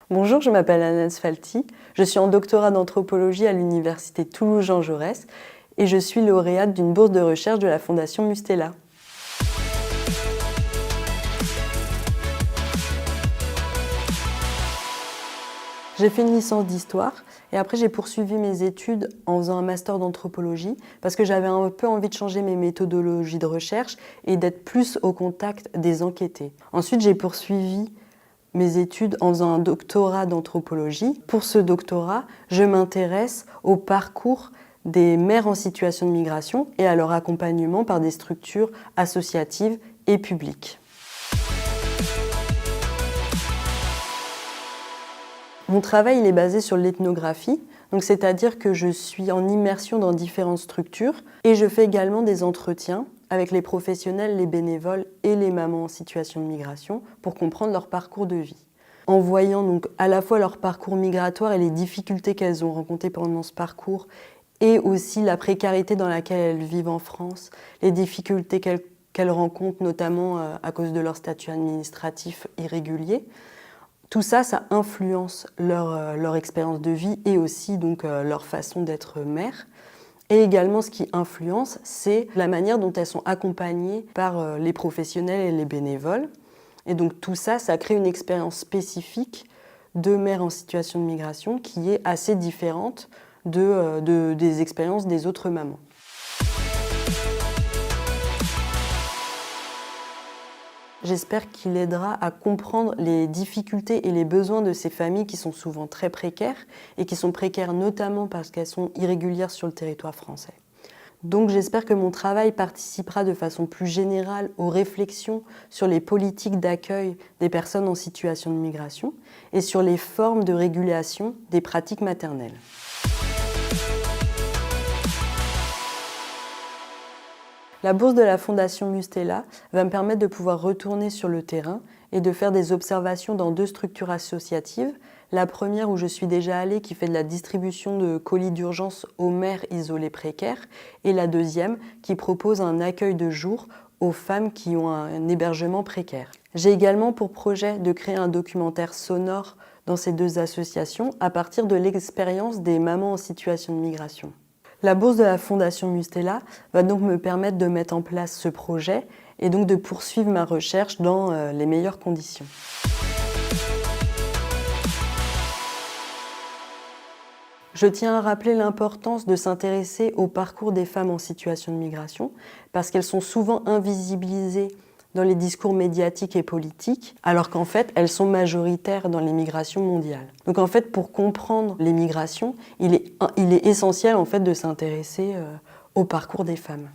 Bonjour, je m'appelle Anne Asfalti, je suis en doctorat d'anthropologie à l'université Toulouse-Jean Jaurès et je suis lauréate d'une bourse de recherche de la Fondation Mustela. J'ai fait une licence d'histoire et après j'ai poursuivi mes études en faisant un master d'anthropologie parce que j'avais un peu envie de changer mes méthodologies de recherche et d'être plus au contact des enquêtés. Ensuite, j'ai poursuivi mes études en faisant un doctorat d'anthropologie. Pour ce doctorat, je m'intéresse au parcours des mères en situation de migration et à leur accompagnement par des structures associatives et publiques. Mon travail il est basé sur l'ethnographie, c'est-à-dire que je suis en immersion dans différentes structures et je fais également des entretiens avec les professionnels, les bénévoles et les mamans en situation de migration pour comprendre leur parcours de vie. En voyant donc à la fois leur parcours migratoire et les difficultés qu'elles ont rencontrées pendant ce parcours et aussi la précarité dans laquelle elles vivent en France, les difficultés qu'elles rencontrent notamment à cause de leur statut administratif irrégulier. Tout ça, ça influence leur expérience de vie et aussi donc, leur façon d'être mère. Et également, ce qui influence, c'est la manière dont elles sont accompagnées par les professionnels et les bénévoles. Et donc tout ça, ça crée une expérience spécifique de mère en situation de migration qui est assez différente des expériences des autres mamans. J'espère qu'il aidera à comprendre les difficultés et les besoins de ces familles qui sont souvent très précaires et qui sont précaires notamment parce qu'elles sont irrégulières sur le territoire français. Donc j'espère que mon travail participera de façon plus générale aux réflexions sur les politiques d'accueil des personnes en situation de migration et sur les formes de régulation des pratiques maternelles. La bourse de la Fondation Mustela va me permettre de pouvoir retourner sur le terrain et de faire des observations dans 2 structures associatives. La première où je suis déjà allée qui fait de la distribution de colis d'urgence aux mères isolées précaires et la deuxième qui propose un accueil de jour aux femmes qui ont un hébergement précaire. J'ai également pour projet de créer un documentaire sonore dans ces 2 associations à partir de l'expérience des mamans en situation de migration. La bourse de la Fondation Mustela va donc me permettre de mettre en place ce projet et donc de poursuivre ma recherche dans les meilleures conditions. Je tiens à rappeler l'importance de s'intéresser au parcours des femmes en situation de migration parce qu'elles sont souvent invisibilisées dans les discours médiatiques et politiques, alors qu'en fait, elles sont majoritaires dans les migrations mondiales. Donc en fait, pour comprendre les migrations, il est essentiel en fait de s'intéresser au parcours des femmes.